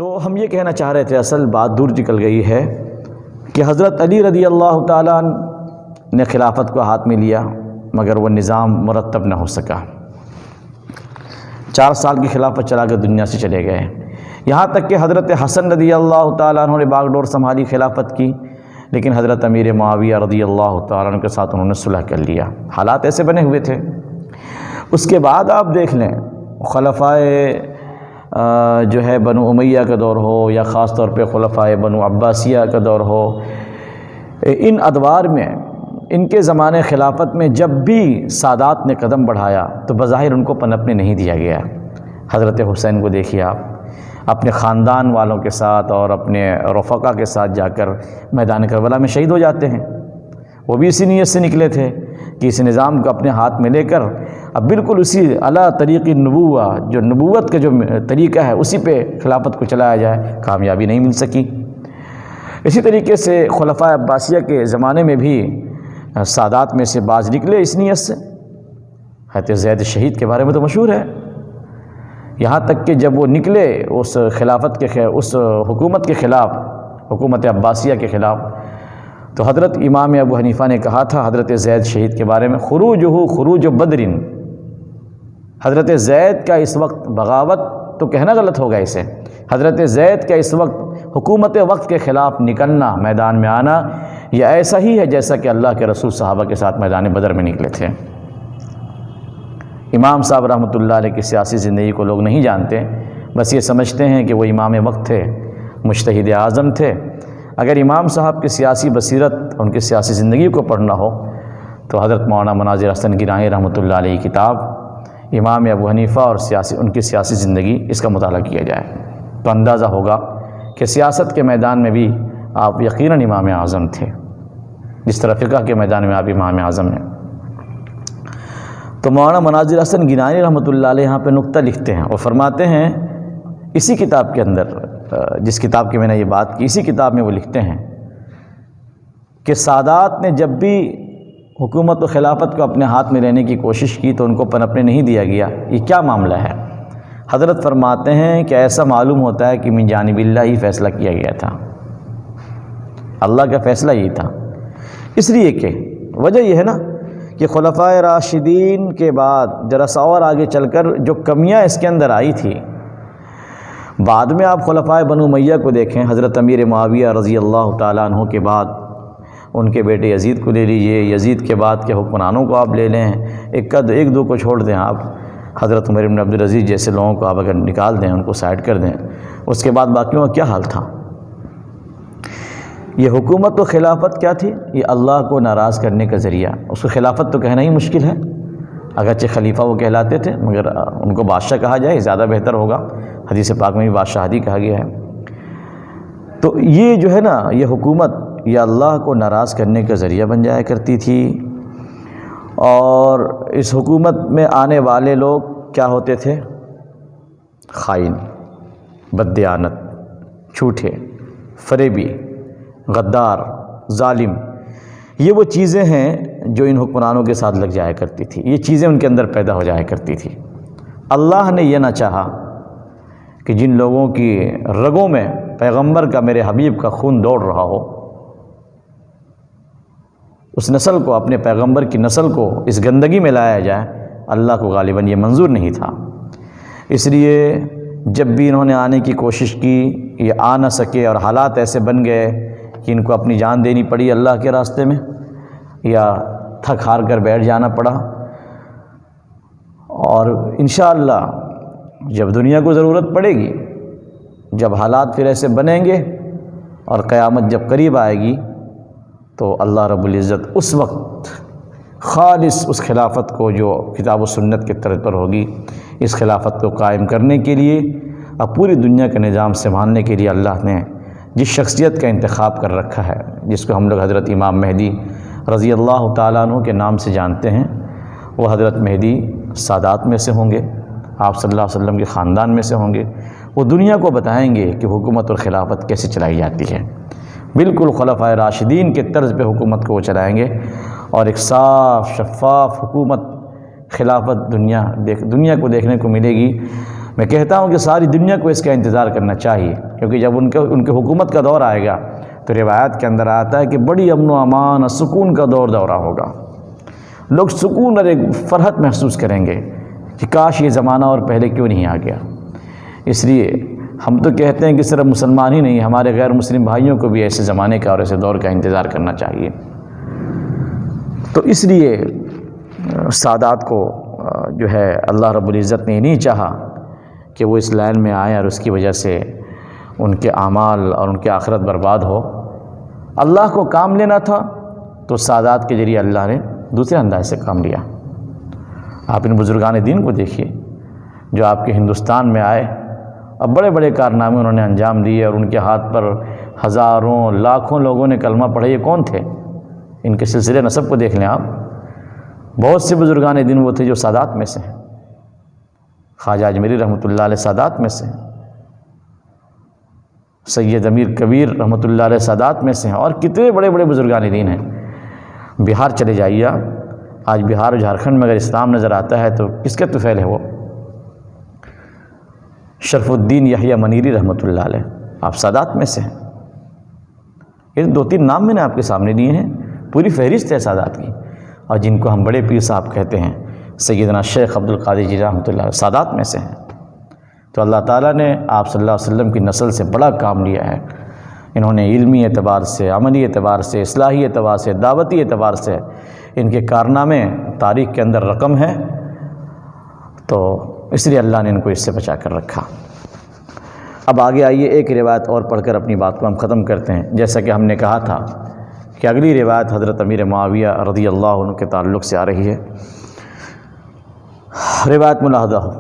تو ہم یہ کہنا چاہ رہے تھے، اصل بات دور نکل گئی ہے کہ حضرت علی رضی اللہ تعالیٰ عنہ نے خلافت کو ہاتھ میں لیا مگر وہ نظام مرتب نہ ہو سکا۔ 4 سال کی خلافت چلا کر دنیا سے چلے گئے، یہاں تک کہ حضرت حسن رضی اللہ تعالیٰ عنہ نے باغ ڈور سنبھالی خلافت کی، لیکن حضرت امیر معاویہ رضی اللہ تعالیٰ عنہ کے ساتھ انہوں نے صلح کر لیا۔ حالات ایسے بنے ہوئے تھے۔ اس کے بعد آپ دیکھ لیں خلفائے جو ہے بنو امیہ کا دور ہو یا خاص طور پہ خلفائے بنو عباسیہ کا دور ہو، ان ادوار میں ان کے زمانے خلافت میں جب بھی سادات نے قدم بڑھایا تو بظاہر ان کو پنپنے نہیں دیا گیا۔ حضرت حسین کو دیکھیے آپ، اپنے خاندان والوں کے ساتھ اور اپنے رفقا کے ساتھ جا کر میدان کربلا میں شہید ہو جاتے ہیں۔ وہ بھی اسی نیت سے نکلے تھے کہ اس نظام کو اپنے ہاتھ میں لے کر اب بالکل اسی اعلیٰ طریق نبوہ، جو نبوت کا جو طریقہ ہے اسی پہ خلافت کو چلایا جائے، کامیابی نہیں مل سکی۔ اسی طریقے سے خلفائے عباسیہ کے زمانے میں بھی سادات میں سے بعض نکلے اس نیت سے۔ حضرت زید شہید کے بارے میں تو مشہور ہے، یہاں تک کہ جب وہ نکلے اس خلافت کے اس حکومت کے خلاف، حکومت عباسیہ کے خلاف، تو حضرت امام ابو حنیفہ نے کہا تھا حضرت زید شہید کے بارے میں، خروجہ خروج بدرن، حضرت زید کا اس وقت بغاوت تو کہنا غلط ہوگا اسے، حضرت زید کا اس وقت حکومت وقت کے خلاف نکلنا، میدان میں آنا، یہ ایسا ہی ہے جیسا کہ اللہ کے رسول صحابہ کے ساتھ میدان بدر میں نکلے تھے۔ امام صاحب رحمۃ اللہ علیہ کی سیاسی زندگی کو لوگ نہیں جانتے، بس یہ سمجھتے ہیں کہ وہ امام وقت تھے، مجتہد اعظم تھے۔ اگر امام صاحب کی سیاسی بصیرت، ان کی سیاسی زندگی کو پڑھنا ہو تو حضرت مولانا مناظر حسن گیلانی رحمۃ اللہ علیہ کی کتاب امام ابو حنیفہ اور ان کی سیاسی زندگی، اس کا مطالعہ کیا جائے تو اندازہ ہوگا کہ سیاست کے میدان میں بھی آپ یقیناً امام اعظم تھے، جس طرح فقہ کے میدان میں آپ امام اعظم ہیں۔ تو مولانا مناظر حسن گیلانی رحمۃ اللہ علیہ یہاں پہ نقطہ لکھتے ہیں اور فرماتے ہیں اسی کتاب کے اندر، جس کتاب کی میں نے یہ بات کی، اسی کتاب میں وہ لکھتے ہیں کہ سادات نے جب بھی حکومت و خلافت کو اپنے ہاتھ میں لینے کی کوشش کی تو ان کو پنپنے نہیں دیا گیا۔ یہ کیا معاملہ ہے؟ حضرت فرماتے ہیں کہ ایسا معلوم ہوتا ہے کہ من جانب اللہ ہی فیصلہ کیا گیا تھا، اللہ کا فیصلہ یہ تھا، اس لیے کہ وجہ یہ ہے نا کہ خلفائے راشدین کے بعد ذرا سا اور آگے چل کر جو کمیاں اس کے اندر آئی تھی، بعد میں آپ خلفائے بنو امیہ کو دیکھیں، حضرت امیر معاویہ رضی اللہ تعالیٰ عنہ کے بعد ان کے بیٹے یزید کو لے لیجئے، یزید کے بعد کے حکمرانوں کو آپ لے لیں، ایک دو کو چھوڑ دیں آپ، حضرت عمر بن عبدالعزیز جیسے لوگوں کو آپ اگر نکال دیں، ان کو سائڈ کر دیں، اس کے بعد باقیوں کا کیا حال تھا؟ یہ حکومت و خلافت کیا تھی؟ یہ اللہ کو ناراض کرنے کا ذریعہ۔ اس کو خلافت تو کہنا ہی مشکل ہے، اگرچہ خلیفہ وہ کہلاتے تھے مگر ان کو بادشاہ کہا جائے زیادہ بہتر ہوگا، حدیث پاک میں بھی بادشاہدی کہا گیا ہے۔ تو یہ جو ہے نا، یہ حکومت یہ اللہ کو ناراض کرنے کا ذریعہ بن جایا کرتی تھی، اور اس حکومت میں آنے والے لوگ کیا ہوتے تھے؟ خائن، بددیانت، جھوٹے، فریبی، غدار، ظالم، یہ وہ چیزیں ہیں جو ان حکمرانوں کے ساتھ لگ جایا کرتی تھی، یہ چیزیں ان کے اندر پیدا ہو جایا کرتی تھی۔ اللہ نے یہ نہ چاہا کہ جن لوگوں کی رگوں میں پیغمبر کا، میرے حبیب کا خون دوڑ رہا ہو، اس نسل کو، اپنے پیغمبر کی نسل کو اس گندگی میں لایا جائے، اللہ کو غالباً یہ منظور نہیں تھا۔ اس لیے جب بھی انہوں نے آنے کی کوشش کی یہ آ نہ سکے، اور حالات ایسے بن گئے کہ ان کو اپنی جان دینی پڑی اللہ کے راستے میں، یا تھک ہار کر بیٹھ جانا پڑا۔ اور انشاءاللہ جب دنیا کو ضرورت پڑے گی، جب حالات پھر ایسے بنیں گے اور قیامت جب قریب آئے گی، تو اللہ رب العزت اس وقت خالص اس خلافت کو جو کتاب و سنت کے طرز پر ہوگی، اس خلافت کو قائم کرنے کے لیے، اب پوری دنیا کا نظام سنبھالنے کے لیے اللہ نے جس شخصیت کا انتخاب کر رکھا ہے، جس کو ہم لوگ حضرت امام مہدی رضی اللہ تعالیٰ عنہ کے نام سے جانتے ہیں، وہ حضرت مہدی سادات میں سے ہوں گے، آپ صلی اللہ علیہ وسلم کے خاندان میں سے ہوں گے۔ وہ دنیا کو بتائیں گے کہ حکومت اور خلافت کیسے چلائی جاتی ہے، بالکل خلفائے راشدین کے طرز پہ حکومت کو وہ چلائیں گے، اور ایک صاف شفاف حکومت خلافت دنیا کو دیکھنے کو ملے گی۔ میں کہتا ہوں کہ ساری دنیا کو اس کا انتظار کرنا چاہیے، کیونکہ جب ان کے حکومت کا دور آئے گا تو روایات کے اندر آتا ہے کہ بڑی امن و امان اور سکون کا دورہ ہوگا، لوگ سکون اور ایک فرحت محسوس کریں گے کہ کاش یہ زمانہ اور پہلے کیوں نہیں آ گیا۔ اس لیے ہم تو کہتے ہیں کہ صرف مسلمان ہی نہیں، ہمارے غیر مسلم بھائیوں کو بھی ایسے زمانے کا اور ایسے دور کا انتظار کرنا چاہیے۔ تو اس لیے سادات کو جو ہے اللہ رب العزت نے نہیں چاہا کہ وہ اس لائن میں آئیں اور اس کی وجہ سے ان کے اعمال اور ان کی آخرت برباد ہو۔ اللہ کو کام لینا تھا تو سادات کے ذریعے اللہ نے دوسرے انداز سے کام لیا۔ آپ ان بزرگان دین کو دیکھیے جو آپ کے ہندوستان میں آئے اور بڑے بڑے کارنامے انہوں نے انجام دیے، اور ان کے ہاتھ پر ہزاروں لاکھوں لوگوں نے کلمہ پڑھا۔ یہ کون تھے؟ ان کے سلسلے نسب کو دیکھ لیں آپ، بہت سے بزرگان دین وہ تھے جو سادات میں سے ہیں۔ خواجہ اجمیری رحمۃ اللہ علیہ سادات میں سے ہیں، سید امیر کبیر رحمۃ اللہ علیہ سادات میں سے ہیں، اور کتنے بڑے بڑے بزرگان دین ہیں۔ بہار چلے جائیے، آج بہار اور جھارکھنڈ میں اگر اسلام نظر آتا ہے تو کس کے طفیل ہے وہ؟ شرف الدین یحییٰ منیری رحمۃ اللہ علیہ، آپ سادات میں سے ہیں۔ یہ 2-3 نام میں نے آپ کے سامنے دیے ہیں، پوری فہرست ہے سادات کی، اور جن کو ہم بڑے پیر صاحب کہتے ہیں سیدنا شیخ عبد القادر جیلانی رحمۃ اللہ علیہ سادات میں سے ہیں۔ تو اللہ تعالیٰ نے آپ صلی اللہ علیہ وسلم کی نسل سے بڑا کام لیا ہے۔ انہوں نے علمی اعتبار سے، عملی اعتبار سے، اصلاحی اعتبار سے، دعوتی اعتبار سے ان کے کارنامے تاریخ کے اندر رقم ہے، تو اس لیے اللہ نے ان کو اس سے بچا کر رکھا۔ اب آگے آئیے ایک روایت اور پڑھ کر اپنی بات کو ہم ختم کرتے ہیں۔ جیسا کہ ہم نے کہا تھا کہ اگلی روایت حضرت امیر معاویہ رضی اللہ عنہ کے تعلق سے آ رہی ہے۔ روایت ملاحظہ ہو۔